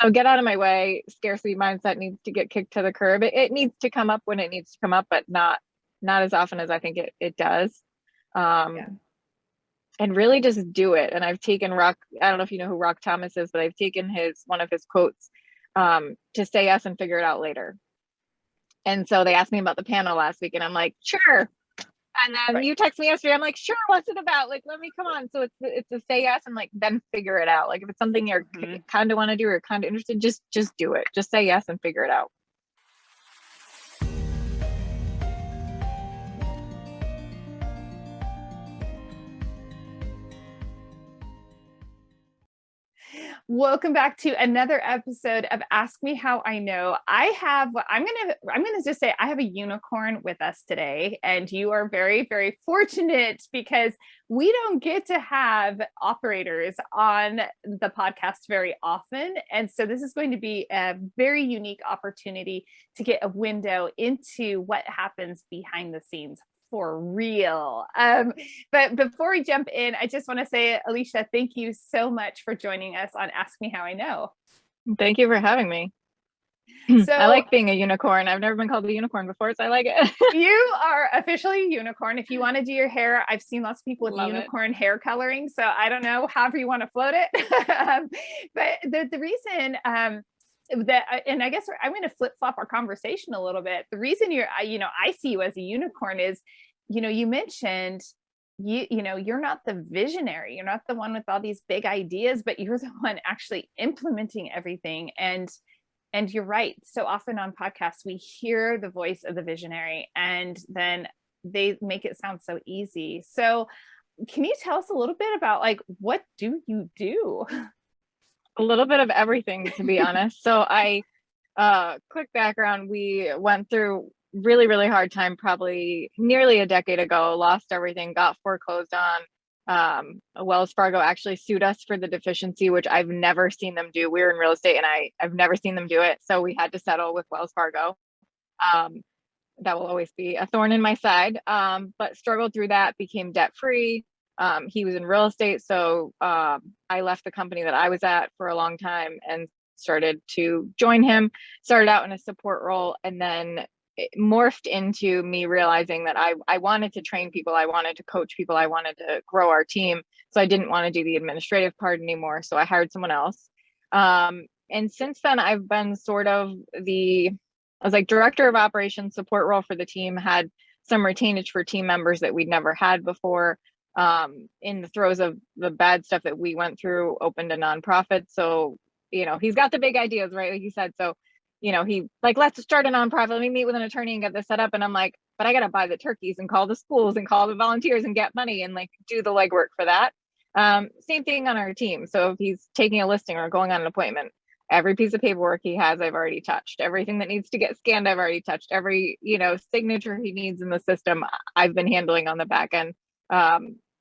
So get out of my way. Scarcity mindset needs to get kicked to the curb. It needs to come up when it needs to come up, but not as often as I think it does. Yeah. And really just do it. And I've taken I don't know if you know who Rock Thomas is, but I've taken one of his quotes, to say yes and figure it out later. And so they asked me about the panel last week and I'm like, sure. And then you text me yesterday, I'm like, sure, what's it about? Like, let me come on. So it's a say yes and like then figure it out. Like if it's something you're kind of want to do or kind of interested, just do it. Just say yes and figure it out. Welcome back to another episode of Ask Me How I Know. I'm gonna just say I have a unicorn with us today, and you are very, very fortunate because we don't get to have operators on the podcast very often. And so this is going to be a very unique opportunity to get a window into what happens behind the scenes for real. But before we jump in, I just want to say, Alicia, thank you so much for joining us on Ask Me How I Know. Thank you for having me. So I like being a unicorn. I've never been called a unicorn before, so I like it. You are officially a unicorn. If you want to do your hair, I've seen lots of people with unicorn hair coloring. So I don't know, however you want to float it. But the reason that, and I guess I'm going to flip flop our conversation a little bit. The reason I see you as a unicorn is, you mentioned you're not the visionary, you're not the one with all these big ideas, but you're the one actually implementing everything. And you're right. So often on podcasts, we hear the voice of the visionary and then they make it sound so easy. So can you tell us a little bit about like, what do you do? A little bit of everything, to be honest. So quick background, we went through really, really hard time, probably nearly a decade ago, lost everything, got foreclosed on. Wells Fargo actually sued us for the deficiency, which I've never seen them do. We're in real estate and I've never seen them do it. So we had to settle with Wells Fargo. That will always be a thorn in my side, but struggled through that, became debt free. He was in real estate. So I left the company that I was at for a long time and started to join him, started out in a support role, and then it morphed into me realizing that I wanted to train people, I wanted to coach people, I wanted to grow our team. So I didn't want to do the administrative part anymore. So I hired someone else. And since then, I've been I was like director of operations support role for the team, had some retainage for team members that we'd never had before. In the throes of the bad stuff that we went through, opened a nonprofit. So, he's got the big ideas, right? Like you said. So, he like, let's start a nonprofit. Let me meet with an attorney and get this set up. And I'm like, but I got to buy the turkeys and call the schools and call the volunteers and get money and like do the legwork for that. Same thing on our team. So if he's taking a listing or going on an appointment, every piece of paperwork he has, I've already touched. Everything that needs to get scanned, I've already touched. Every, signature he needs in the system, I've been handling on the back end.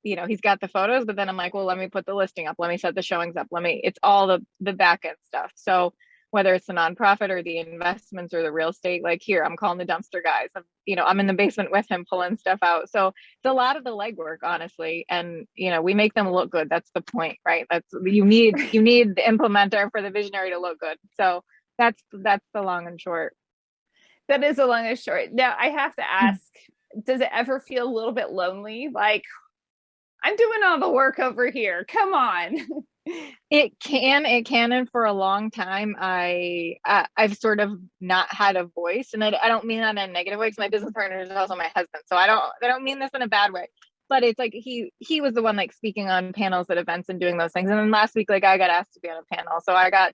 He's got the photos, but then I'm like, well, let me put the listing up. Let me set the showings up. It's all the back end stuff. So whether it's the nonprofit or the investments or the real estate, like here, I'm calling the dumpster guys. I'm in the basement with him pulling stuff out. So it's a lot of the legwork, honestly. And, we make them look good. That's the point, right? You need the implementer for the visionary to look good. So that's the long and short. That is the long and short. Now I have to ask, does it ever feel a little bit lonely? Like, I'm doing all the work over here. Come on. It can, and for a long time, I've sort of not had a voice, and I don't mean that in a negative way, because my business partner is also my husband, so I don't mean this in a bad way, but it's like he was the one like speaking on panels at events and doing those things, and then last week, like I got asked to be on a panel, so I got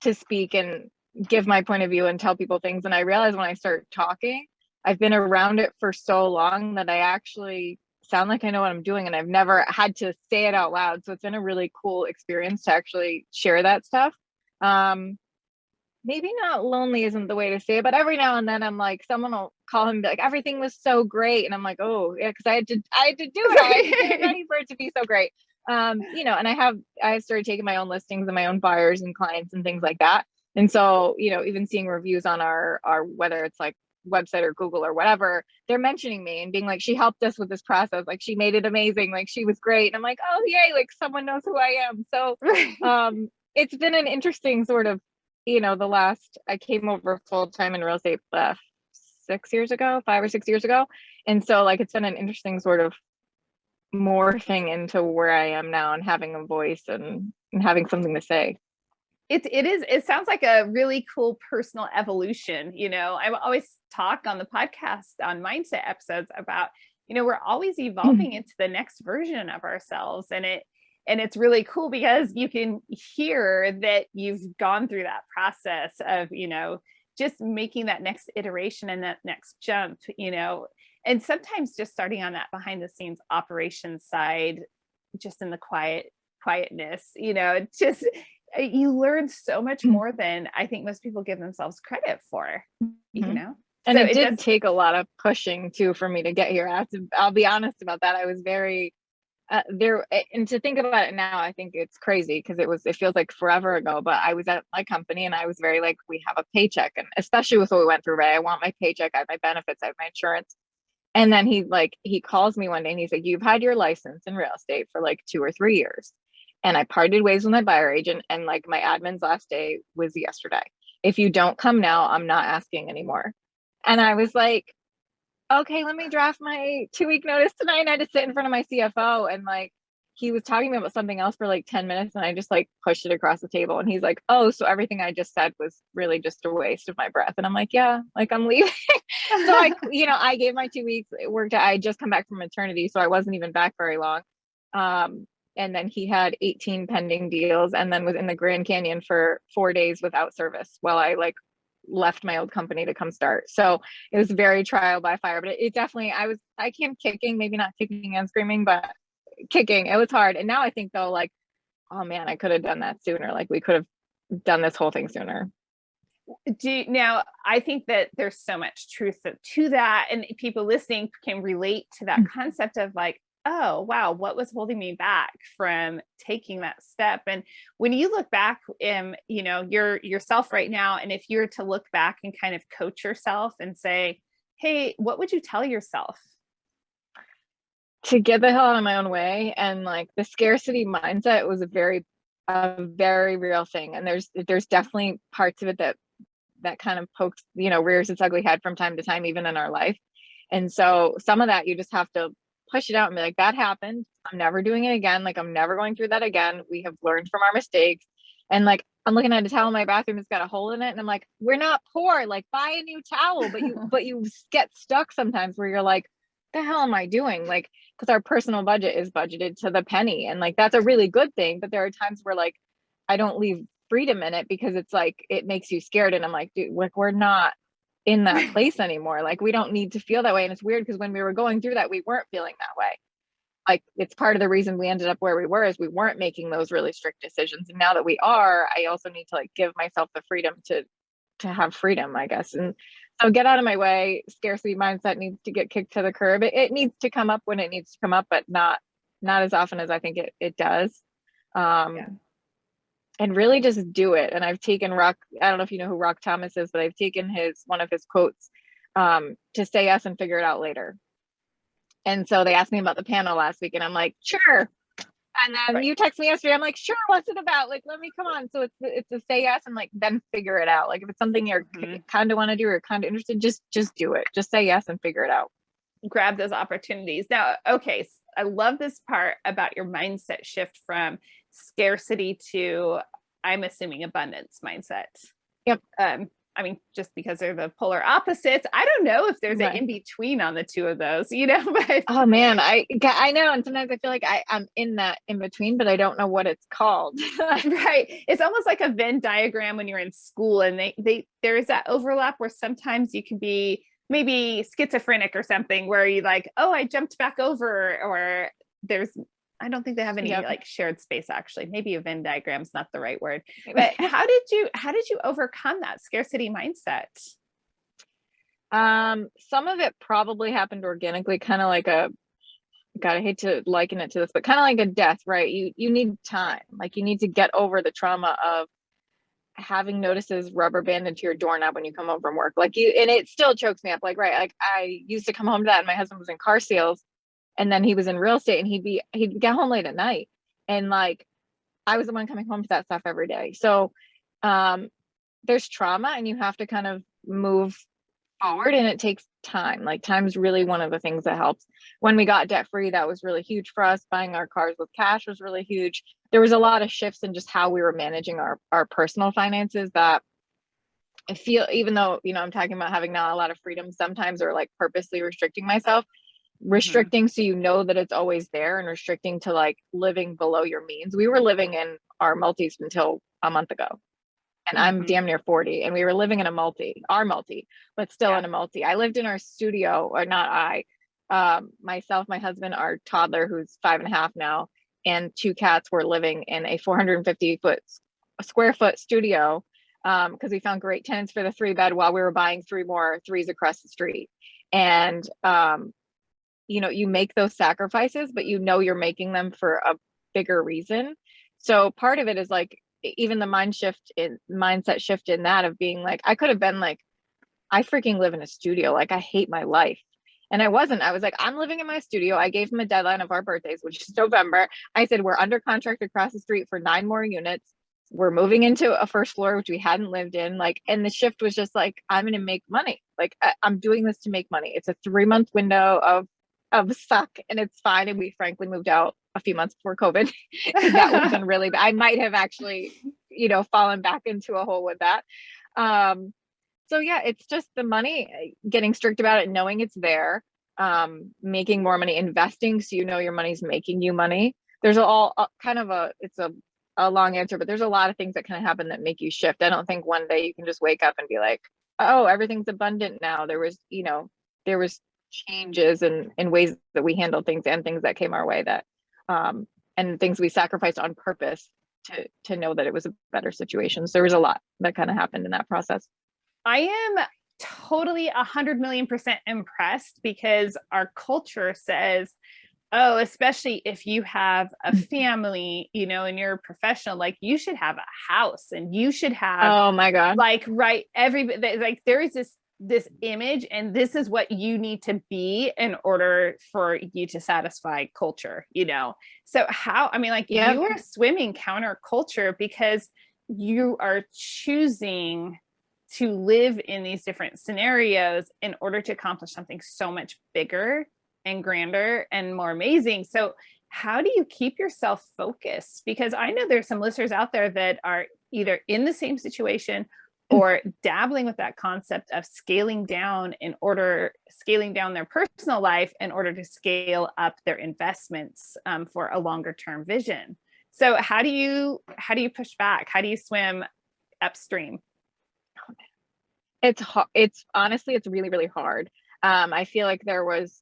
to speak and give my point of view and tell people things, and I realized when I start talking, I've been around it for so long that I actually sound like I know what I'm doing, and I've never had to say it out loud. So it's been a really cool experience to actually share that stuff. Maybe not lonely isn't the way to say it, but every now and then I'm like, someone will call him and be like, everything was so great. And I'm like, oh yeah, because I had to do it. I had to get it ready for it to be so great. And I started taking my own listings and my own buyers and clients and things like that. And so, even seeing reviews on our whether it's like website or Google or whatever, they're mentioning me and being like, she helped us with this process, like she made it amazing, like she was great, and I'm like, oh yay, like someone knows who I am. So it's been an interesting sort of, I came over full time in real estate 5 or 6 years ago. And so like, it's been an interesting sort of morphing into where I am now and having a voice and having something to say. It sounds like a really cool personal evolution. I always talk on the podcast on mindset episodes about, we're always evolving into the next version of ourselves. And it's really cool because you can hear that you've gone through that process of, just making that next iteration and that next jump, and sometimes just starting on that behind the scenes operations side, just in the quietness, just you learn so much more than I think most people give themselves credit for, And so it did take a lot of pushing too for me to get here. I'll be honest about that. I was very there, and to think about it now, I think it's crazy because it feels like forever ago, but I was at my company and I was very like, we have a paycheck, and especially with what we went through, right? I want my paycheck, I have my benefits, I have my insurance. And then he calls me one day and he's like, you've had your license in real estate for like 2 or 3 years. And I parted ways with my buyer agent, and like my admin's last day was yesterday. If you don't come now, I'm not asking anymore. And I was like, okay, let me draft my 2-week notice tonight. And I just sit in front of my CFO, and like, he was talking to me about something else for like 10 minutes and I just like pushed it across the table. And he's like, oh, so everything I just said was really just a waste of my breath. And I'm like, yeah, like I'm leaving. So I gave my 2 weeks. It worked. I just come back from maternity, so I wasn't even back very long. And then he had 18 pending deals and then was in the Grand Canyon for 4 days without service while I like left my old company to come start. So it was very trial by fire, but it definitely, I came kicking, maybe not kicking and screaming, but kicking. It was hard. And now I think though, like, oh man, I could have done that sooner. Like we could have done this whole thing sooner. Now, I think that there's so much truth to that, and people listening can relate to that concept of like, oh, wow, what was holding me back from taking that step? And when you look back, you're yourself right now, and if you were to look back and kind of coach yourself and say, hey, what would you tell yourself? To get the hell out of my own way. And like the scarcity mindset was a very real thing. And there's definitely parts of it that kind of pokes, rears its ugly head from time to time, even in our life. And so some of that you just have to push it out and be like, that happened. I'm never doing it again. Like I'm never going through that again. We have learned from our mistakes. And like, I'm looking at a towel in my bathroom, it's got a hole in it. And I'm like, we're not poor, like buy a new towel. But you get stuck sometimes where you're like, the hell am I doing? Like, because our personal budget is budgeted to the penny. And like, that's a really good thing. But there are times where like, I don't leave freedom in it because it's like, it makes you scared. And I'm like, dude, like we're not in that place anymore. Like we don't need to feel that way. And it's weird because when we were going through that, we weren't feeling that way. Like it's part of the reason we ended up where we were is we weren't making those really strict decisions. And now that we are, I also need to like give myself the freedom to have freedom, I guess. And so get out of my way. Scarcity mindset needs to get kicked to the curb. It needs to come up when it needs to come up, but not as often as I think it does. And really just do it. And I've taken I don't know if you know who Rock Thomas is, but I've taken one of his quotes, to say yes and figure it out later. And so they asked me about the panel last week and I'm like, sure. And then you text me yesterday, I'm like, sure, what's it about? Like, let me come on. So it's a say yes and like, then figure it out. Like if it's something you're kind of want to do or kind of interested, just do it. Just say yes and figure it out. Grab those opportunities. Now, okay. I love this part about your mindset shift from scarcity to, I'm assuming, abundance mindset. Yep. I mean, just because they're the polar opposites, I don't know if there's an in between on the two of those, but oh man, I know. And sometimes I feel like I'm in that in between, but I don't know what it's called. Right. It's almost like a Venn diagram when you're in school, and there is that overlap where sometimes you can be maybe schizophrenic or something where you like, oh, I jumped back over, or I don't think they have any like shared space, actually. Maybe a Venn diagram is not the right word. But how did you overcome that scarcity mindset? Some of it probably happened organically, kind of like God, I hate to liken it to this, but kind of like a death, right? You need time. Like you need to get over the trauma of having notices rubber banded to your doorknob when you come home from work. Like and it still chokes me up. Like, right. Like I used to come home to that, and my husband was in car sales. And then he was in real estate, and he'd get home late at night. And like, I was the one coming home to that stuff every day. So there's trauma, and you have to kind of move forward, and it takes time. Like time's really one of the things that helps. When we got debt free, that was really huge for us. Buying our cars with cash was really huge. There was a lot of shifts in just how we were managing our personal finances that I feel, even though, I'm talking about having not a lot of freedom sometimes, or like purposely restricting myself, restricting so that it's always there, and restricting to like living below your means. We were living in our multis until a month ago, and I'm damn near 40, and we were living in our multi, but still in a multi. I lived in our studio, or not myself, my husband, our toddler, who's 5.5 now, and 2 cats were living in a 450 square foot studio, because we found great tenants for the 3-bed while we were buying 3 more 3s across the street. And you make those sacrifices, but you're making them for a bigger reason. So part of it is like, even the mindset shift in that, of being like, I could have been like, I freaking live in a studio, like I hate my life. And I wasn't. I was like, I'm living in my studio. I gave him a deadline of our birthdays, which is November. I said, we're under contract across the street for 9 more units. We're moving into a first floor, which we hadn't lived in. Like, and the shift was just like, I'm going to make money. Like, I'm doing this to make money. It's a 3-month window of suck, and it's fine. And we frankly moved out a few months before COVID. That would have been really bad. I might have actually, fallen back into a hole with that. So yeah, it's just the money, getting strict about it, knowing it's there, making more money, investing, so your money's making you money. There's it's a long answer, but there's a lot of things that can happen that make you shift. I don't think one day you can just wake up and be like, oh, everything's abundant now. There was changes in ways that we handled things, and things that came our way that and things we sacrificed on purpose to know that it was a better situation. So there was a lot that kind of happened in that process. I am totally 100,000,000% impressed, because our culture says, oh, especially if you have a family, and you're a professional, like you should have a house, and you should have, oh my God, like, right. Everybody, like, there is this image, and this is what you need to be in order for you to satisfy culture, So you are swimming counterculture, because you are choosing to live in these different scenarios in order to accomplish something so much bigger and grander and more amazing. So how do you keep yourself focused? Because I know there's some listeners out there that are either in the same situation or dabbling with that concept of scaling down their personal life in order to scale up their investments for a longer term vision. So how do you push back? How do you swim upstream? It's honestly, it's really, really hard. I feel like there's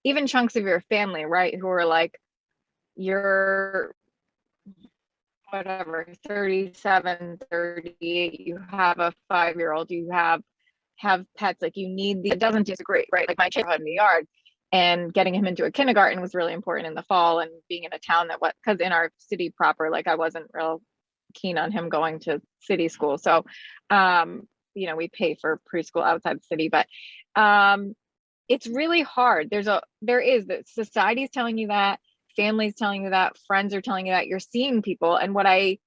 even chunks of your family, right, who are like, you're whatever, 37, 38, you have a 5-year-old, you have pets, like you need it doesn't taste great, right? Like my kid had in the yard, and getting him into a kindergarten was really important in the fall, and being in a town because in our city proper, like I wasn't real keen on him going to city school. So, we pay for preschool outside the city, but it's really hard. That society's telling you that, families telling you that, friends are telling you that, you're seeing people. And what I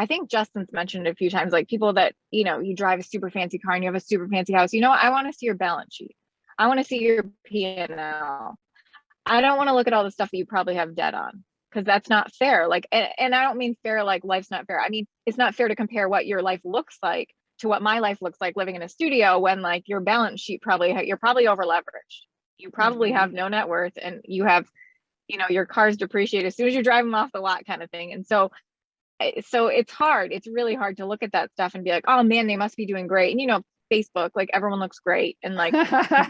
think Justin's mentioned a few times, like people that, you drive a super fancy car and you have a super fancy house, I want to see your balance sheet. I want to see your P&L. I don't want to look at all the stuff that you probably have debt on, because that's not fair. Like, and I don't mean fair, like life's not fair. I mean, it's not fair to compare what your life looks like to what my life looks like living in a studio, when like your balance sheet you're probably over leveraged. You probably have no net worth, and you have, your cars depreciate as soon as you drive them off the lot, kind of thing. And so it's hard. It's really hard to look at that stuff and be like, oh man, they must be doing great. And Facebook, like everyone looks great, and like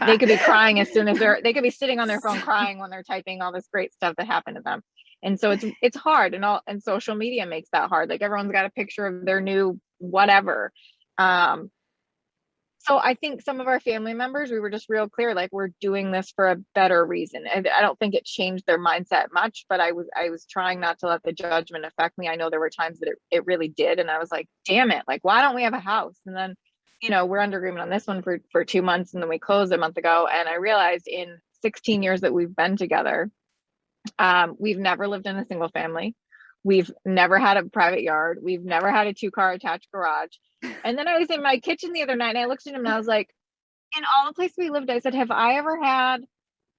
they could be crying as soon as they could be sitting on their phone crying when they're typing all this great stuff that happened to them. And so it's hard, and social media makes that hard. Like everyone's got a picture of their new whatever. So I think some of our family members, we were just real clear, like we're doing this for a better reason. And I don't think it changed their mindset much, but I was trying not to let the judgment affect me. I know there were times that it really did. And I was like, damn it, like, why don't we have a house? And then, we're under agreement on this one for 2 months. And then we closed a month ago. And I realized in 16 years that we've been together, we've never lived in a single family. We've never had a private yard. We've never had a 2-car attached garage. And then I was in my kitchen the other night and I looked at him and I was like, in all the places we lived, I said, have I ever had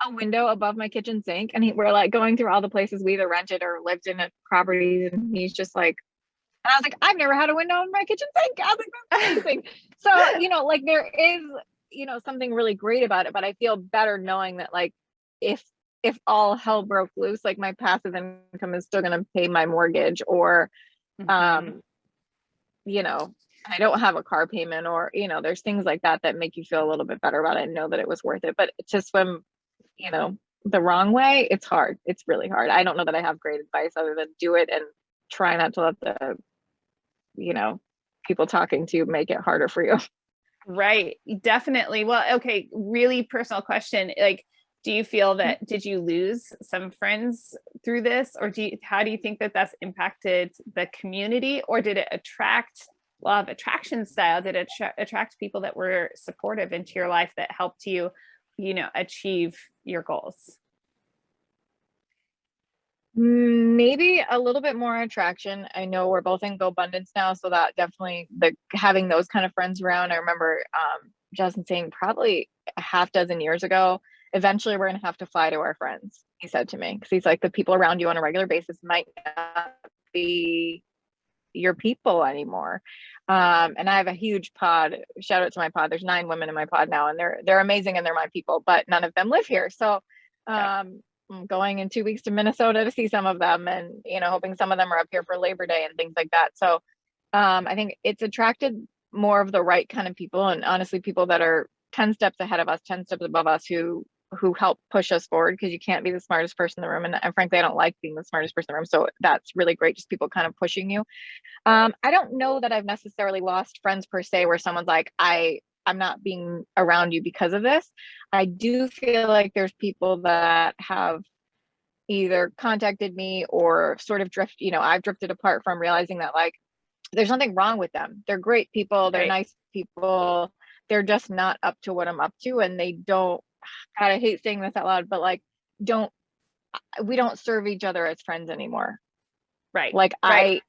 a window above my kitchen sink? And we're like going through all the places we either rented or lived in at properties. And he's just like, and I was like, I've never had a window in my kitchen sink. I was like, that's amazing. So, like there is, something really great about it, but I feel better knowing that like, if all hell broke loose, like my passive income is still going to pay my mortgage, or, I don't have a car payment, or, there's things like that that make you feel a little bit better about it and know that it was worth it. But to swim, the wrong way, it's hard. It's really hard. I don't know that I have great advice other than do it and try not to let the, people talking to you make it harder for you. Right. Definitely. Well, okay. Really personal question. Like, do you feel that, did you lose some friends through this, or how do you think that that's impacted the community, or did it attract, law of attraction style, did it attract people that were supportive into your life that helped you, achieve your goals? Maybe a little bit more attraction. I know we're both in GoBundance now, so that definitely, having those kind of friends around. I remember Justin saying probably a half dozen years ago, eventually we're going to have to fly to our friends, he said to me, because he's like, the people around you on a regular basis might not be your people anymore. And I have a huge pod. Shout out to my pod. There's 9 women in my pod now, and they're amazing and they're my people, but none of them live here. So I'm going in 2 weeks to Minnesota to see some of them, and hoping some of them are up here for Labor Day and things like that. So I think it's attracted more of the right kind of people, and honestly, people that are 10 steps ahead of us, 10 steps above us, who help push us forward, because you can't be the smartest person in the room. And frankly, I don't like being the smartest person in the room. So that's really great. Just people kind of pushing you. I don't know that I've necessarily lost friends per se, where someone's like, I'm not being around you because of this. I do feel like there's people that have either contacted me or sort of I've drifted apart from realizing that like, there's nothing wrong with them. They're great people. They're nice people. They're just not up to what I'm up to. And they don't, God, I hate saying this out loud, but like, we don't serve each other as friends anymore. Right. Like I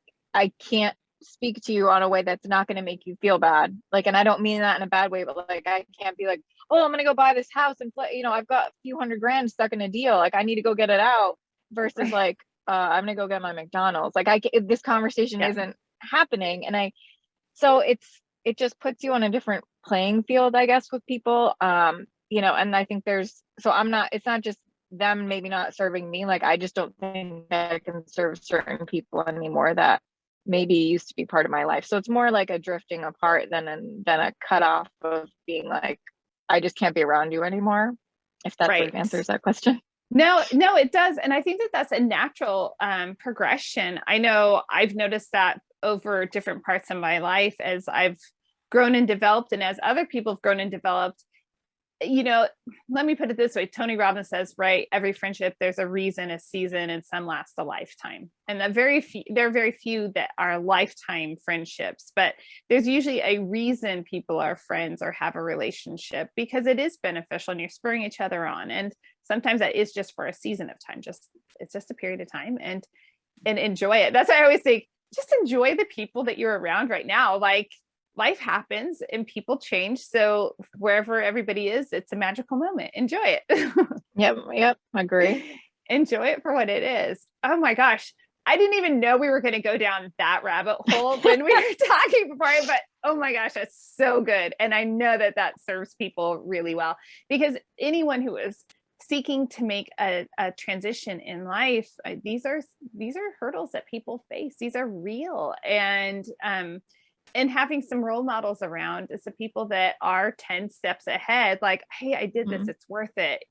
can't speak to you on a way that's not going to make you feel bad. Like, and I don't mean that in a bad way, but like, I can't be like, oh, I'm going to go buy this house and I've got a few $100,000 stuck in a deal. Like I need to go get it out, versus like, I'm going to go get my McDonald's. Like this conversation isn't happening. And so it just puts you on a different playing field, I guess, with people. And I think it's not just them maybe not serving me. Like, I just don't think that I can serve certain people anymore that maybe used to be part of my life. So it's more like a drifting apart than a cutoff of being like, I just can't be around you anymore. If that sort of answers that question. No, it does. And I think that that's a natural progression. I know I've noticed that over different parts of my life as I've grown and developed, and as other people have grown and developed. Let me put it this way. Tony Robbins says, right, every friendship, there's a reason, a season, and some last a lifetime. And there are very few that are lifetime friendships, but there's usually a reason people are friends or have a relationship, because it is beneficial and you're spurring each other on. And sometimes that is just for a season of time. It's just a period of time, and enjoy it. That's why I always say, just enjoy the people that you're around right now. Like, life happens and people change. So wherever everybody is, it's a magical moment. Enjoy it. Yep. Agree. Enjoy it for what it is. Oh my gosh. I didn't even know we were going to go down that rabbit hole when we were talking before, but oh my gosh, that's so good. And I know that serves people really well, because anyone who is seeking to make a transition in life, these are hurdles that people face. These are real. And having some role models around is the people that are 10 steps ahead, like, hey, I did this, it's worth it.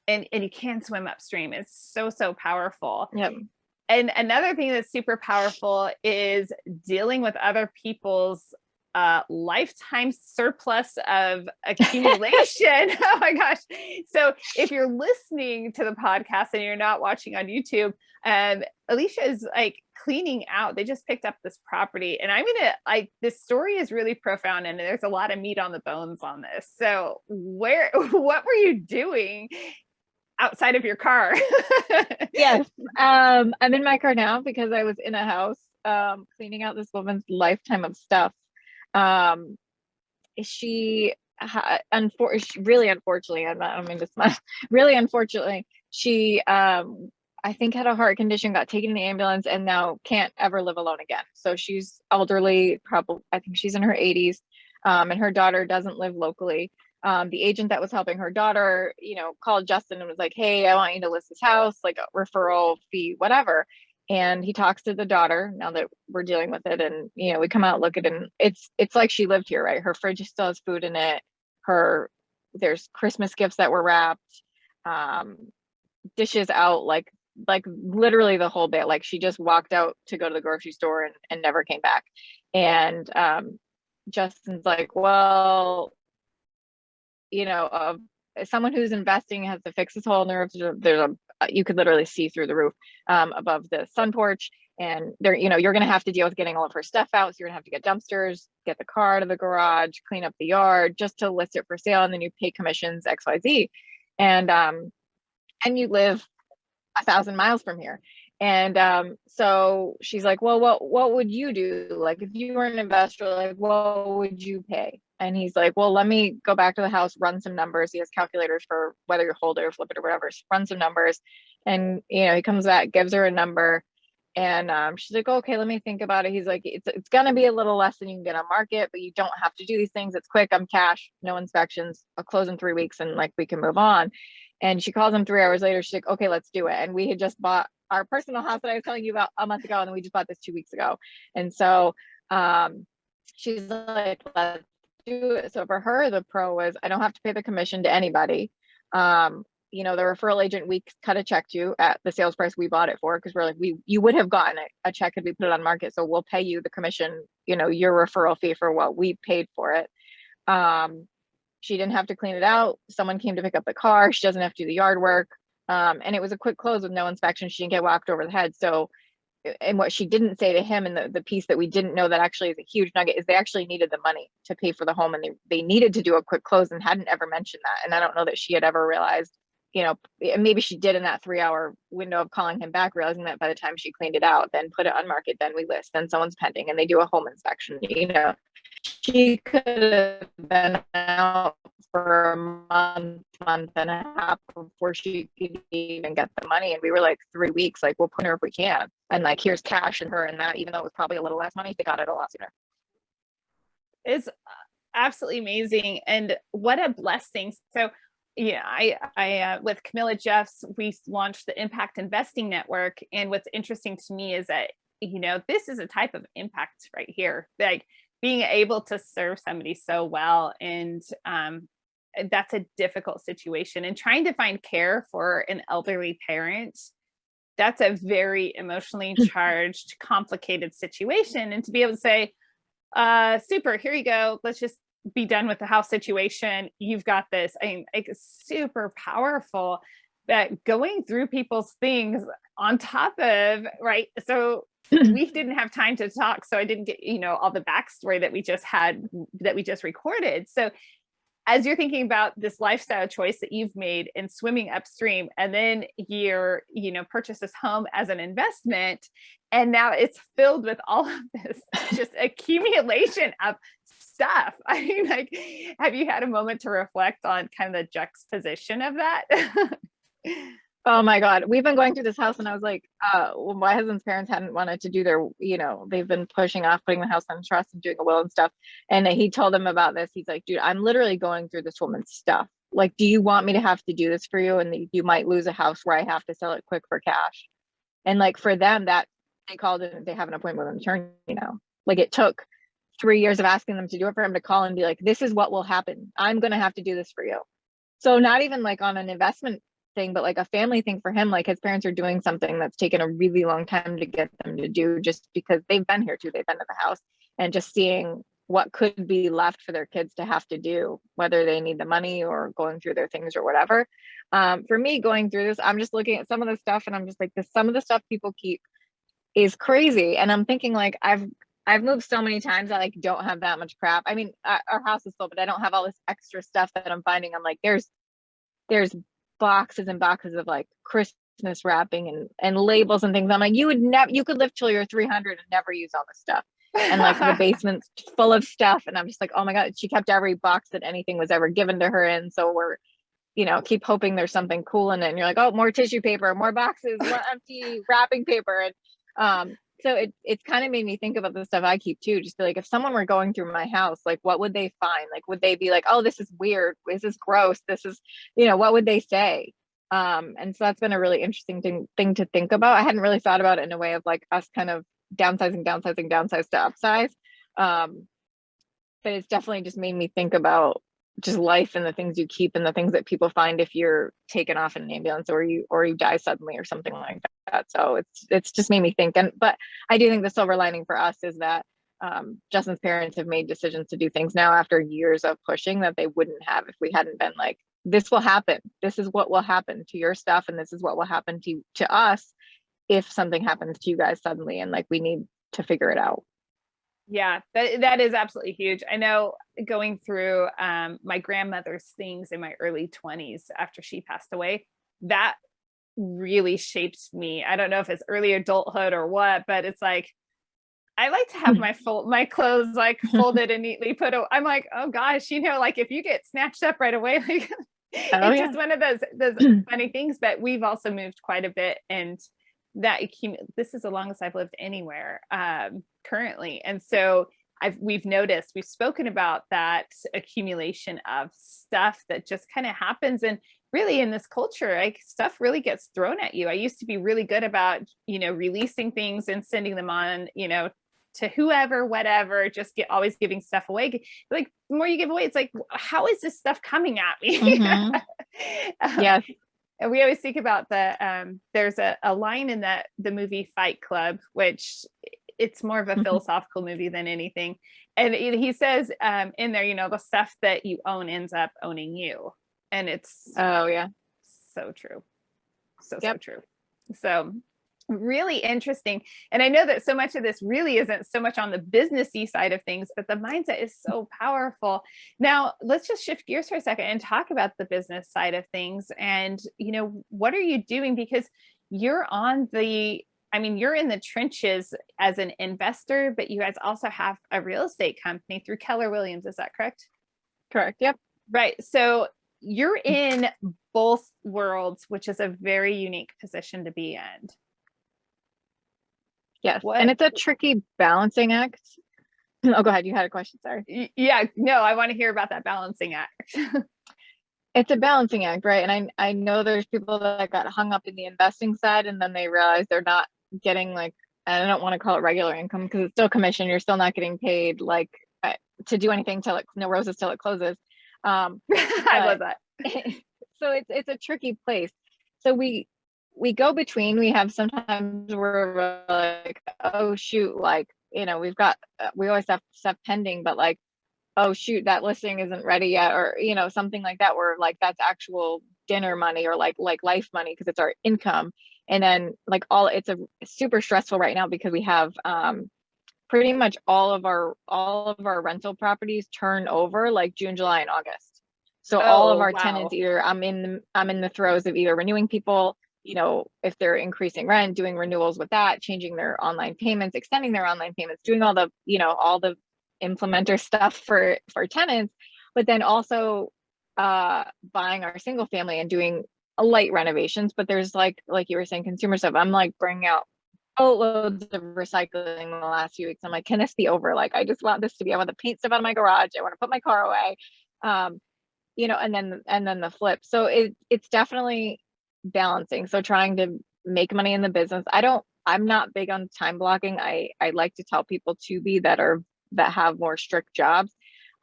And you can swim upstream. It's so powerful. Yep. And another thing that's super powerful is dealing with other people's lifetime surplus of accumulation. Oh my gosh. So if you're listening to the podcast and you're not watching on YouTube, Alicia is like cleaning out. They just picked up this property, and this story is really profound, and there's a lot of meat on the bones on this. So what were you doing outside of your car. Yes. I'm in my car now because I was in a house cleaning out this woman's lifetime of stuff. Um, really unfortunately, I don't mean to smile. Really unfortunately, she I think had a heart condition, got taken in the ambulance, and now can't ever live alone again. So she's elderly, probably I think she's in her 80s, and her daughter doesn't live locally. The agent that was helping her daughter, called Justin and was like, "Hey, I want you to list this house, like a referral fee, whatever." And he talks to the daughter now that we're dealing with it, and we come out, look at it, and it's like she lived here, right? Her fridge still has food in it. There's Christmas gifts that were wrapped, um, dishes out, like literally the whole bit. Like she just walked out to go to the grocery store and never came back. And Justin's like, well, someone who's investing has to fix this hole in the roof. You could literally see through the roof above the sun porch, and you're going to have to deal with getting all of her stuff out. So you're going to have to get dumpsters, get the car out of the garage, clean up the yard just to list it for sale, and then you pay commissions XYZ, and you live 1,000 miles from here. And so she's like, well, what would you do? Like, if you were an investor, like, what would you pay? And he's like, well, let me go back to the house, run some numbers. He has calculators for whether you hold it or flip it or whatever. Run some numbers. And, he comes back, gives her a number. And she's like, okay, let me think about it. He's like, it's going to be a little less than you can get on market, but you don't have to do these things. It's quick. I'm cash, no inspections. I'll close in 3 weeks and like we can move on. And she calls him 3 hours later. She's like, okay, let's do it. And we had just bought our personal house that I was telling you about a month ago. And then we just bought this 2 weeks ago. And so she's like, let's do it. So for her, the pro was I don't have to pay the commission to anybody. The referral agent, we cut a check to at the sales price we bought it for, because we're like, you would have gotten a check if we put it on market. So we'll pay you the commission, your referral fee for what we paid for it. She didn't have to clean it out. Someone came to pick up the car. She doesn't have to do the yard work. And it was a quick close with no inspection. She didn't get whacked over the head. So, and what she didn't say to him, and the piece that we didn't know that actually is a huge nugget, is they actually needed the money to pay for the home, and they needed to do a quick close and hadn't ever mentioned that. And I don't know that she had ever realized, maybe she did in that 3-hour window of calling him back, realizing that by the time she cleaned it out, then put it on market, then we list, then someone's pending and they do a home inspection. She could have been out for a month and a half before she could even get the money. And we were like, 3 weeks, like, we'll put her if we can. And like, here's cash in her, and that, even though it was probably a little less money, they got it a lot sooner. It's absolutely amazing. And what a blessing. So yeah, I with Camilla Jeffs, we launched the Impact Investing Network. And what's interesting to me is that, this is a type of impact right here, like being able to serve somebody so well. And that's a difficult situation. And trying to find care for an elderly parent, that's a very emotionally charged, complicated situation. And to be able to say, super, here you go, let's just be done with the house situation. You've got this. I mean, it's super powerful, that going through people's things on top of, right? So we didn't have time to talk. So I didn't get, all the backstory that we just recorded. So as you're thinking about this lifestyle choice that you've made in swimming upstream, and then you're, purchase this home as an investment, and now it's filled with all of this just accumulation of stuff. I mean, like, have you had a moment to reflect on kind of the juxtaposition of that? Oh my God. We've been going through this house, and I was like, well, my husband's parents hadn't wanted to do their, they've been pushing off putting the house on trust and doing a will and stuff. And he told them about this. He's like, dude, I'm literally going through this woman's stuff. Like, do you want me to have to do this for you? And you might lose a house where I have to sell it quick for cash. And like, for them, that they called it, they have an appointment with an attorney now. Like, it took 3 years of asking them to do it for him to call and be like, this is what will happen. I'm going to have to do this for you. So not even like on an investment thing, but like a family thing for him. Like, his parents are doing something that's taken a really long time to get them to do, just because they've been here too. They've been to the house, and just seeing what could be left for their kids to have to do, whether they need the money or going through their things or whatever. For me, going through this, I'm just looking at some of the stuff, and I'm just like, some of the stuff people keep is crazy. And I'm thinking, like, I've moved so many times, I like don't have that much crap. I mean, our house is full, but I don't have all this extra stuff that I'm finding. I'm like, there's boxes and boxes of like Christmas wrapping and labels and things. I'm like, you could live till you're 300 and never use all this stuff. And like the basement's full of stuff. And I'm just like, oh my God, she kept every box that anything was ever given to her in. So we're, keep hoping there's something cool in it. And you're like, oh, more tissue paper, more boxes, more empty wrapping paper. And so it's kind of made me think about the stuff I keep too. Just be like, if someone were going through my house, like what would they find? Like, would they be like, oh, this is weird, this is gross, this is, what would they say? And so that's been a really interesting thing to think about. I hadn't really thought about it in a way of like us kind of downsizing to upsize. But it's definitely just made me think about just life and the things you keep and the things that people find if you're taken off in an ambulance or you die suddenly or something like that. So it's just made me think. But I do think the silver lining for us is that Justin's parents have made decisions to do things now after years of pushing that they wouldn't have if we hadn't been like, this will happen. This is what will happen to your stuff. And this is what will happen to us if something happens to you guys suddenly. And like, we need to figure it out. Yeah, that is absolutely huge. I know going through my grandmother's things in my early 20s after she passed away, that really shaped me. I don't know if it's early adulthood or what, but it's like, I like to have my clothes like folded and neatly put away. I'm like, oh gosh, like if you get snatched up right away, like it's just one of those funny things. But we've also moved quite a bit, and that this is the longest I've lived anywhere currently. And so we've spoken about that accumulation of stuff that just kind of happens. And really in this culture, like stuff really gets thrown at you. I used to be really good about, releasing things and sending them on, to whoever, whatever, always giving stuff away. Like the more you give away, it's like, how is this stuff coming at me? Mm-hmm. Yes. And we always think about there's a line in the movie Fight Club, which it's more of a philosophical movie than anything. And he says in there, the stuff that you own ends up owning you. And it's so true. So true. So really interesting. And I know that so much of this really isn't so much on the businessy side of things, but the mindset is so powerful. Now, let's just shift gears for a second and talk about the business side of things. And, what are you doing? Because you're you're in the trenches as an investor, but you guys also have a real estate company through Keller Williams. Is that correct? Correct. Yep. Right. So you're in both worlds, which is a very unique position to be in. Yes. And it's a tricky balancing act. Oh, go ahead. You had a question. Sorry. Yeah. No, I want to hear about that balancing act. It's a balancing act, right? And I know there's people that got hung up in the investing side and then they realize they're not getting like, I don't want to call it regular income because it's still commission. You're still not getting paid like to do anything till no roses till it closes. I love that. So it's a tricky place. So we go between. We have sometimes we're like, oh shoot, like we always have stuff pending, but like, oh shoot, that listing isn't ready yet, or something like that, where like that's actual dinner money or like life money because it's our income. And then like it's super stressful right now because we have pretty much all of our rental properties turn over like June, July, and August. So all of our tenants, either I'm in the throes of either renewing people, if they're increasing rent, doing renewals with that, changing their online payments, extending their online payments, doing all the implementer stuff for tenants, but then also buying our single family and doing light renovations. But there's like you were saying, consumer stuff. I'm like bringing out boatloads of recycling in the last few weeks. I'm like, can this be over? Like, I just want this to be, I want to paint stuff out of my garage. I want to put my car away. And then the flip. So it's definitely balancing. So trying to make money in the business. I'm not big on time blocking. I like to tell people to be that have more strict jobs.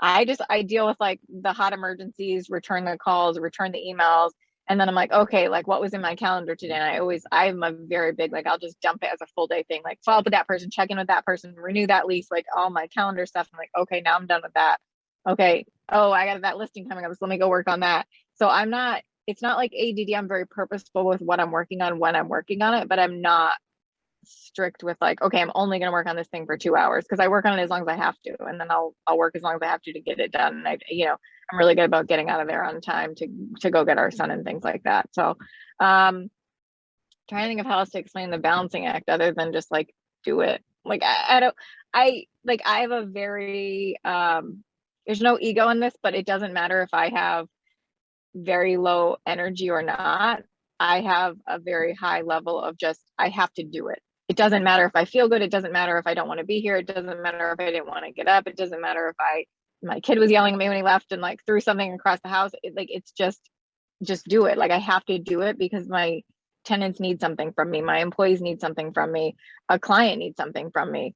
I deal with like the hot emergencies, return the calls, return the emails. And then I'm like, okay, like what was in my calendar today? And I'm a very big, like, I'll just dump it as a full day thing, like follow up with that person, check in with that person, renew that lease, like all my calendar stuff. I'm like, okay, now I'm done with that. Okay. Oh, I got that listing coming up. So let me go work on that. So it's not like ADD. I'm very purposeful with what I'm working on when I'm working on it, but I'm not strict with like, okay, I'm only going to work on this thing for 2 hours, because I work on it as long as I have to, and then I'll work as long as I have to get it done. And I'm really good about getting out of there on time to go get our son and things like that. So trying to think of how else to explain the balancing act other than just like do it. Like I have a very there's no ego in this, but it doesn't matter if I have very low energy or not. I have a very high level of just, I have to do it. It doesn't matter if I feel good. It doesn't matter if I don't want to be here. It doesn't matter if I didn't want to get up. It doesn't matter if my kid was yelling at me when he left and like threw something across the house. It's just do it. Like I have to do it because my tenants need something from me. My employees need something from me. A client needs something from me.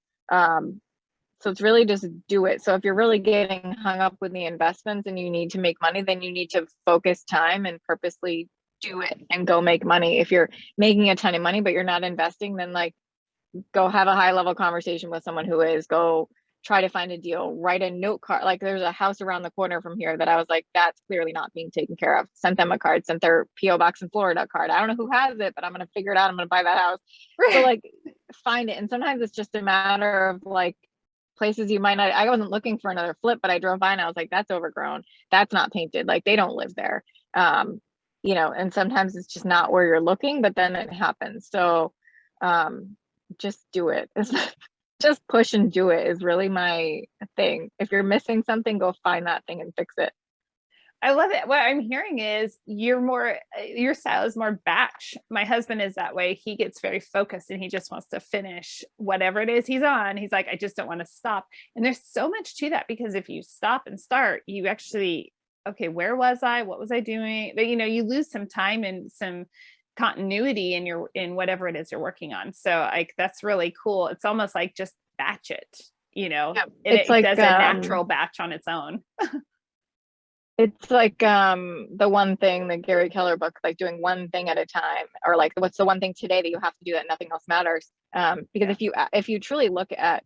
So it's really just do it. So if you're really getting hung up with the investments and you need to make money, then you need to focus time and purposely do it and go make money. If you're making a ton of money, but you're not investing, then like go have a high level conversation with someone who is, go try to find a deal, write a note card. Like there's a house around the corner from here that I was like, that's clearly not being taken care of. Sent them a card, sent their PO box in Florida card. I don't know who has it, but I'm going to figure it out. I'm going to buy that house. So like find it. And sometimes it's just a matter of like places you might not, I wasn't looking for another flip, but I drove by and I was like, that's overgrown. That's not painted. Like they don't live there. And sometimes it's just not where you're looking, but then it happens. So just do it. Just push and do it is really my thing. If you're missing something, go find that thing and fix it. I love it. What I'm hearing is your style is more batch. My husband is that way. He gets very focused and he just wants to finish whatever it is he's on. He's like, I just don't want to stop. And there's so much to that, because if you stop and start, you actually, okay, where was I? What was I doing? But you lose some time and some continuity in whatever it is you're working on. So like, that's really cool. It's almost like just batch it, Yeah, it like, does a natural batch on its own. It's like the one thing, the Gary Keller book, like doing one thing at a time, or like what's the one thing today that you have to do that nothing else matters. Because if you truly look at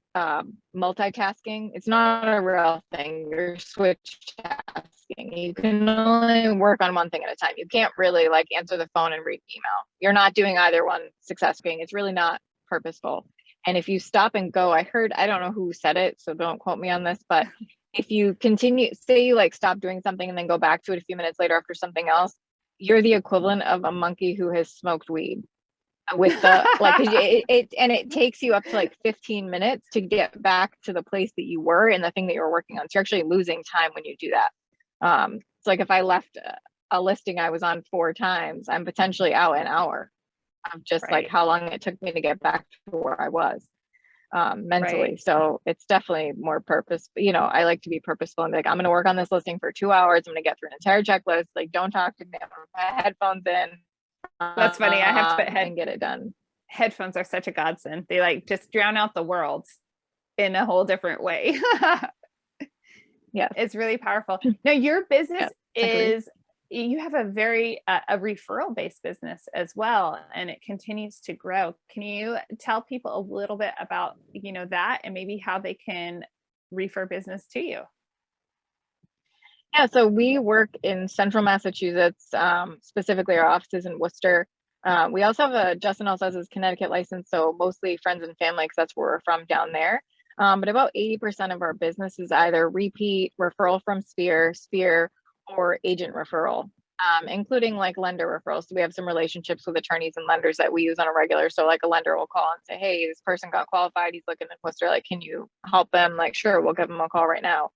multitasking, it's not a real thing. You're switch tasking. You can only work on one thing at a time. You can't really like answer the phone and read email. You're not doing either one successfully. It's really not purposeful. And if you stop and go, I don't know who said it, so don't quote me on this, but if you continue, say you like stop doing something and then go back to it a few minutes later after something else, you're the equivalent of a monkey who has smoked weed with the like, it takes you up to like 15 minutes to get back to the place that you were and the thing that you were working on. So you're actually losing time when you do that. It's like if I left a listing I was on 4 times, I'm potentially out an hour of just like how long it took me to get back to where I was mentally. Right. So it's definitely more purpose. I like to be purposeful and be like, I'm going to work on this listing for 2 hours. I'm going to get through an entire checklist. Like, don't talk to me. I'm going to put my headphones in. That's funny. I have to put and get it done. Headphones are such a godsend. They like just drown out the world in a whole different way. Yeah, it's really powerful. Now your business is, you have a very a referral based business as well, and it continues to grow. Can you tell people a little bit about that and maybe how they can refer business to you? Yeah, so we work in central Massachusetts, specifically our offices in Worcester. We also have a, Justin also has his Connecticut license, so mostly friends and family, because that's where we're from down there. But about 80% of our business is either repeat, referral from Sphere, or agent referral, including like lender referrals. So we have some relationships with attorneys and lenders that we use on a regular. So like a lender will call and say, hey, this person got qualified. He's looking at Worcester. Like, can you help them? Like, sure, we'll give them a call right now.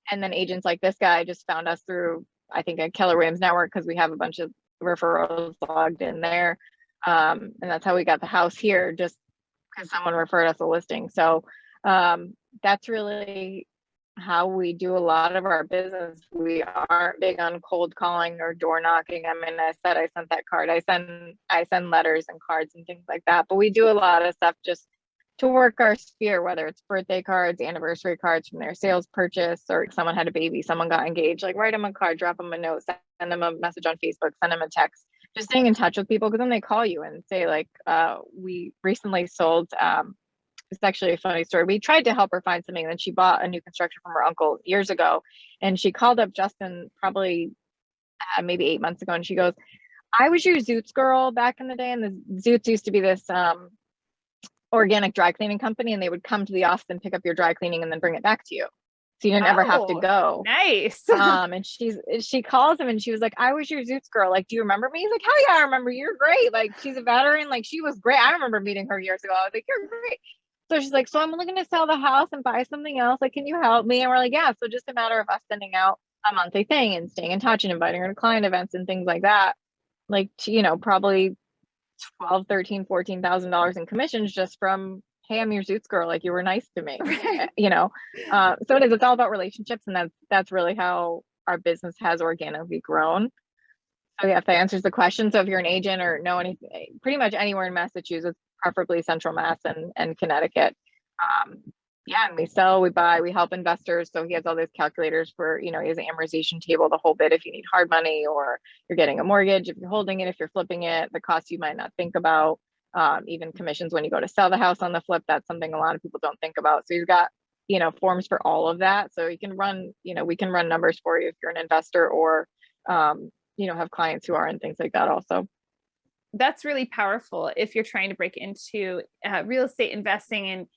And then agents like this guy just found us through, I think, a Keller Williams network, because we have a bunch of referrals logged in there. And that's how we got the house here, just because someone referred us a listing. So that's really how we do a lot of our business. We aren't big on cold calling or door knocking. I mean, I sent that card. I send letters and cards and things like that. But we do a lot of stuff just to work our sphere, whether it's birthday cards, anniversary cards from their sales purchase, or someone had a baby, someone got engaged, like write them a card, drop them a note, send them a message on Facebook, send them a text, just staying in touch with people, because then they call you and say like, we recently sold, it's actually a funny story. We tried to help her find something, and then she bought a new construction from her uncle years ago, and she called up Justin probably maybe 8 months ago, and she goes, I was your Zoots girl back in the day, and the Zoots used to be this organic dry cleaning company, and they would come to the office and pick up your dry cleaning and then bring it back to you. So you didn't ever have to Oh, go. nice. And she calls him and she was like, I was your Zoots girl. Like, do you remember me? He's like, hell yeah, I remember. You're great. Like, she's a veteran. Like, she was great. I remember meeting her years ago. I was like, you're great. So she's like, so I'm looking to sell the house and buy something else. Like, can you help me? And we're like, yeah. So just a matter of us sending out a monthly thing and staying in touch and inviting her to client events and things like that. Like, probably 12, 13, $14,000 in commissions just from, hey, I'm your Zoots girl. Like, you were nice to me. Right. So it's all about relationships, and that's really how our business has organically grown. So yeah, if that answers the question. So if you're an agent or know anything, pretty much anywhere in Massachusetts, preferably Central Mass and Connecticut. Yeah, and we sell, we buy, we help investors. So he has all those calculators for, he has an amortization table, the whole bit if you need hard money or you're getting a mortgage, if you're holding it, if you're flipping it, the costs you might not think about. Even commissions when you go to sell the house on the flip, that's something a lot of people don't think about. So you've got, forms for all of that. So you can run, we can run numbers for you if you're an investor or, have clients who are and things like that also. That's really powerful if you're trying to break into real estate investing and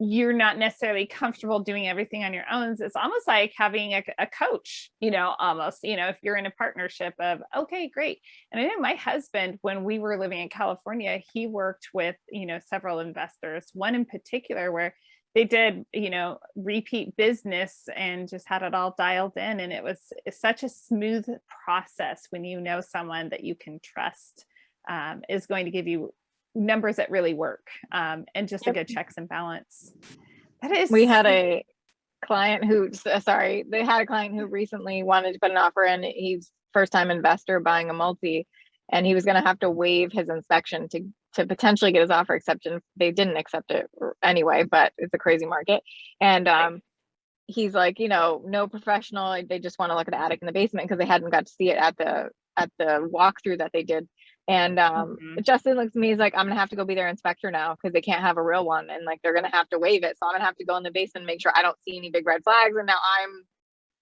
you're not necessarily comfortable doing everything on your own. It's almost like having a coach, almost, if you're in a partnership of, okay, great. And I know my husband, when we were living in California, he worked with, several investors, one in particular where they did, repeat business and just had it all dialed in. And it's such a smooth process when you know someone that you can trust is going to give you numbers that really work and just a good checks and balance. We had a client who recently wanted to put an offer in. He's first time investor buying a multi, and he was going to have to waive his inspection to potentially get his offer accepted. They didn't accept it anyway, but it's a crazy market. And he's like, no professional. They just want to look at the attic in the basement because they hadn't got to see it at the walkthrough that they did. And Justin looks at me, he's like, I'm gonna have to go be their inspector now because they can't have a real one, and like they're gonna have to waive it. So I'm gonna have to go in the basement and make sure I don't see any big red flags. And now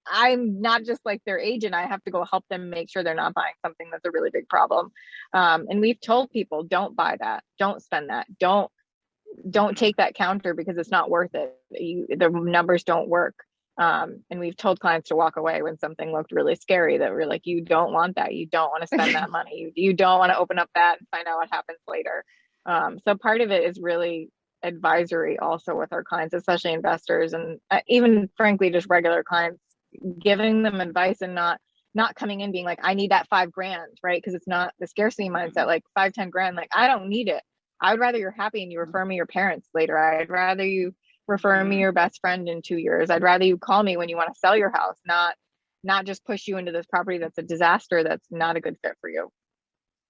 I'm not just like their agent. I have to go help them make sure they're not buying something that's a really big problem. And we've told people, don't buy that, don't spend that, don't take that counter because it's not worth it. The numbers don't work. And we've told clients to walk away when something looked really scary, that we're like, you don't want that. You don't want to spend that money. You don't want to open up that and find out what happens later. So part of it is really advisory also with our clients, especially investors, and even frankly, just regular clients, giving them advice and not coming in being like, I need that $5,000, right? Because it's not the scarcity mindset, like 5-10 grand, like I don't need it. I would rather you're happy and you refer me your parents later. I'd rather you refer me your best friend in 2 years. I'd rather you call me when you want to sell your house, not just push you into this property that's a disaster, that's not a good fit for you.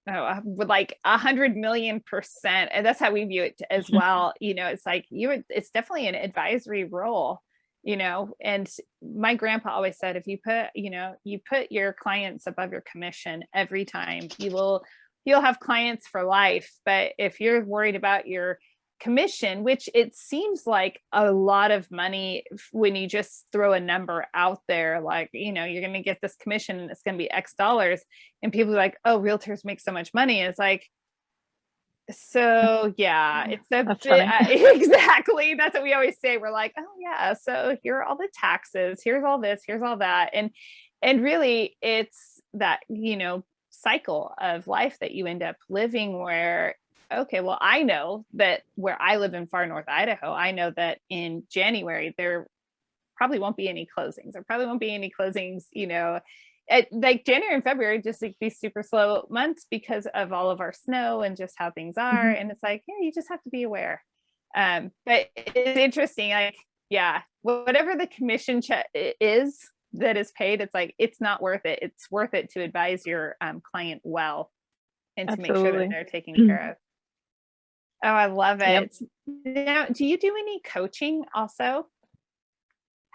Oh, with like 100,000,000%. And that's how we view it as well. It's like it's definitely an advisory role, and my grandpa always said, if you put your clients above your commission every time, you'll have clients for life. But if you're worried about your commission, which it seems like a lot of money when you just throw a number out there, like, you're going to get this commission and it's going to be X dollars. And people are like, oh, realtors make so much money. And it's like, so yeah, it's a bit, exactly. That's what we always say. We're like, oh yeah, so here are all the taxes. Here's all this, here's all that. And really it's that, cycle of life that you end up living where, okay, well, I know that where I live in far north Idaho, I know that in January, there probably won't be any closings. There probably won't be any closings, like January and February, just like these super slow months because of all of our snow and just how things are. And it's like, yeah, you just have to be aware. But it's interesting. Like, yeah, whatever the commission check is that is paid, it's like, it's not worth it. It's worth it to advise your client well and to make sure that they're taken care of. Oh, I love it. Yep. Now, do you do any coaching also?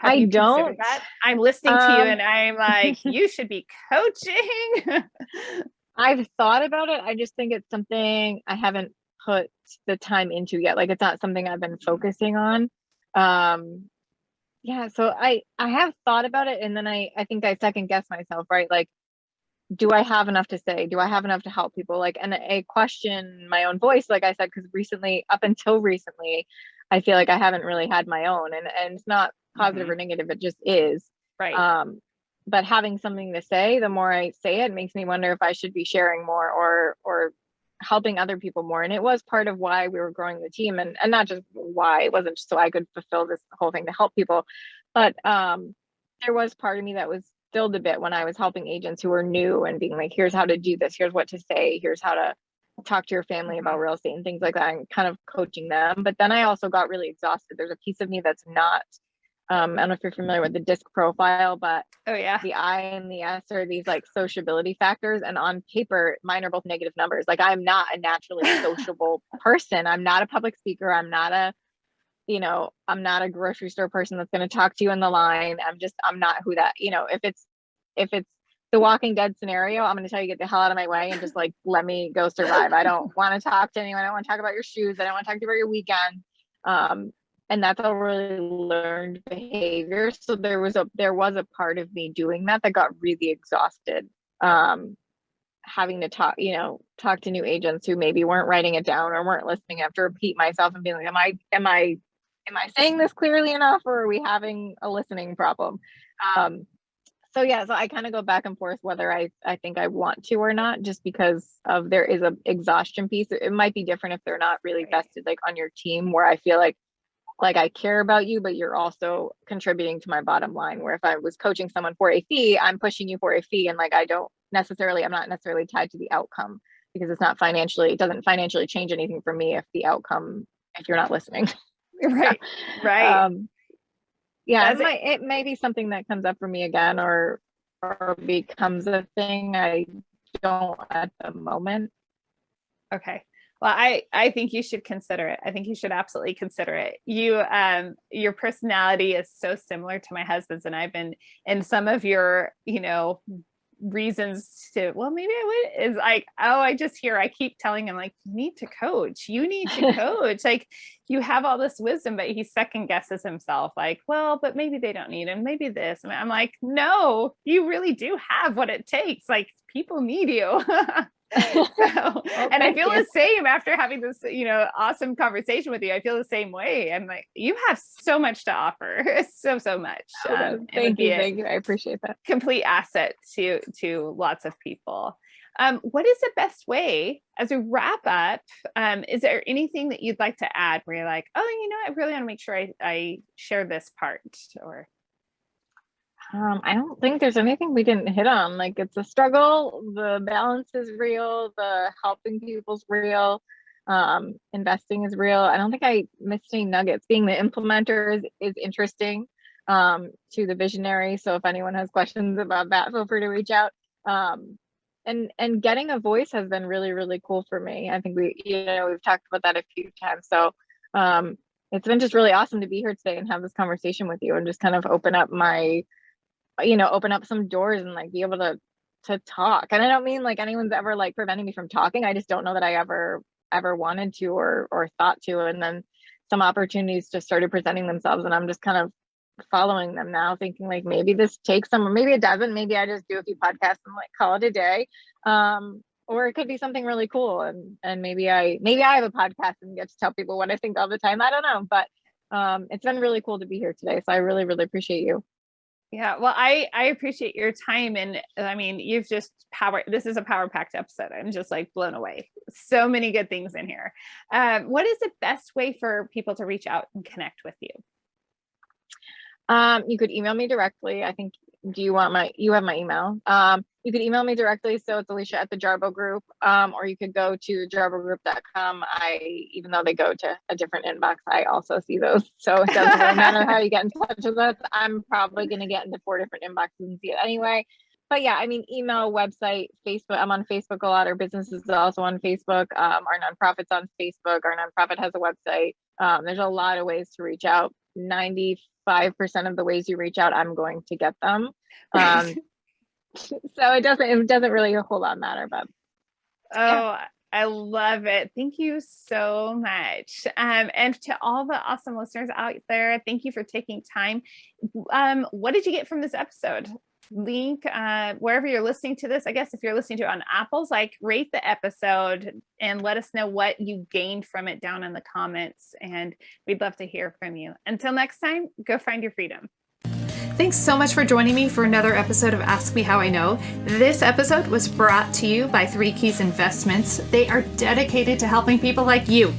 I don't. That? I'm listening to you and I'm like, you should be coaching. I've thought about it. I just think it's something I haven't put the time into yet. Like, it's not something I've been focusing on. Yeah, so I have thought about it, and then I think I second guess myself, right? Like, do I have enough to say? Do I have enough to help people? Like, and I question my own voice, like I said, because recently, up until recently, I feel like I haven't really had my own, and it's not positive or negative, it just is. Right. But having something to say, the more I say it, makes me wonder if I should be sharing more or helping other people more. And it was part of why we were growing the team, and not just why, it wasn't just so I could fulfill this whole thing to help people, but there was part of me that was stilled a bit when I was helping agents who were new and being like, here's how to do this, here's what to say, here's how to talk to your family about real estate and things like that, and kind of coaching them. But then I also got really exhausted. There's a piece of me that's not, I don't know if you're familiar with the DISC profile, but oh yeah, the I and the S are these like sociability factors, and on paper mine are both negative numbers. Like, I'm not a naturally sociable person. I'm not a public speaker. I'm not a, I'm not a grocery store person that's going to talk to you in the line. I'm not who that, if it's the Walking Dead scenario, I'm going to tell you, get the hell out of my way and just like, let me go survive. I don't want to talk to anyone. I don't want to talk about your shoes. I don't want to talk to you about your weekend. And that's a really learned behavior. So there was a part of me doing that got really exhausted. Having to talk to new agents who maybe weren't writing it down or weren't listening. I have to repeat myself and being like, am I saying this clearly enough, or are we having a listening problem? So I kind of go back and forth whether I think I want to or not, just because of there is a exhaustion piece. It might be different if they're not really vested like on your team, where I feel like I care about you, but you're also contributing to my bottom line. Where if I was coaching someone for a fee, I'm pushing you for a fee, and like I'm not necessarily tied to the outcome, because it doesn't financially change anything for me if you're not listening. Right. Yeah, it may be something that comes up for me again, or becomes a thing. I don't at the moment. Okay. Well, I think you should consider it. I think you should absolutely consider it. Your personality is so similar to my husband's, and I've been in some of your, reasons to, well, maybe I would, is like, oh, I keep telling him like, you need to coach. Like, you have all this wisdom, but he second guesses himself like, well, but maybe they don't need him. Maybe this. And I'm like, no, you really do have what it takes. Like, people need you. And I feel the same after having this, awesome conversation with you. I feel the same way. I'm like, you have so much to offer, so much. Thank you. I appreciate that. Complete asset to lots of people. What is the best way, as we wrap up? Is there anything that you'd like to add where you're like, oh, I really want to make sure I share this part? Or I don't think there's anything we didn't hit on. Like, it's a struggle. The balance is real. The helping people's real. Investing is real. I don't think I missed any nuggets. Being the implementer is interesting to the visionary. So if anyone has questions about that, feel free to reach out. And getting a voice has been really, really cool for me. I think we've talked about that a few times. So it's been just really awesome to be here today and have this conversation with you, and just kind of open up some doors and like be able to talk. And I don't mean like anyone's ever like preventing me from talking. I just don't know that I ever wanted to or thought to. And then some opportunities just started presenting themselves, and I'm just kind of following them now, thinking like, maybe this takes some, or maybe it doesn't. Maybe I just do a few podcasts and like call it a day. Or it could be something really cool. And maybe I have a podcast and get to tell people what I think all the time. I don't know, but it's been really cool to be here today. So I really, really appreciate you. Yeah, well, I appreciate your time. And I mean, you've just this is a power-packed episode. I'm just like blown away. So many good things in here. What is the best way for people to reach out and connect with you? You could email me directly. I think, you have my email. You could email me directly. So it's Alicia at the Jarboe Group. Or you could go to jarbogroup.com. Even though they go to a different inbox, I also see those. So it doesn't really matter how you get in touch with us. I'm probably going to get into 4 different inboxes and see it anyway. But yeah, I mean, email, website, Facebook. I'm on Facebook a lot. Our business is also on Facebook. Our nonprofit's on Facebook. Our nonprofit has a website. There's a lot of ways to reach out. 95% of the ways you reach out, I'm going to get them. So it doesn't really a whole lot matter, but I love it. Thank you so much. And to all the awesome listeners out there, thank you for taking time. What did you get from this episode? link wherever you're listening to this. I guess if you're listening to it on Apple's, like rate the episode and let us know what you gained from it down in the comments. And we'd love to hear from you. Until next time, go find your freedom. Thanks so much for joining me for another episode of Ask Me How I Know. This episode was brought to you by 3 Keys Investments. They are dedicated to helping people like you,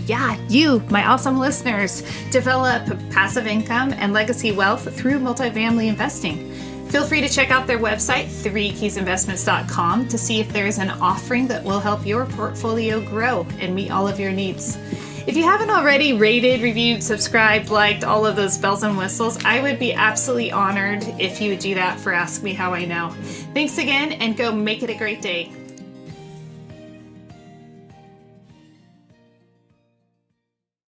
you, my awesome listeners, develop passive income and legacy wealth through multifamily investing. Feel free to check out their website, 3keysinvestments.com, to see if there is an offering that will help your portfolio grow and meet all of your needs. If you haven't already rated, reviewed, subscribed, liked, all of those bells and whistles, I would be absolutely honored if you would do that for Ask Me How I Know. Thanks again, and go make it a great day.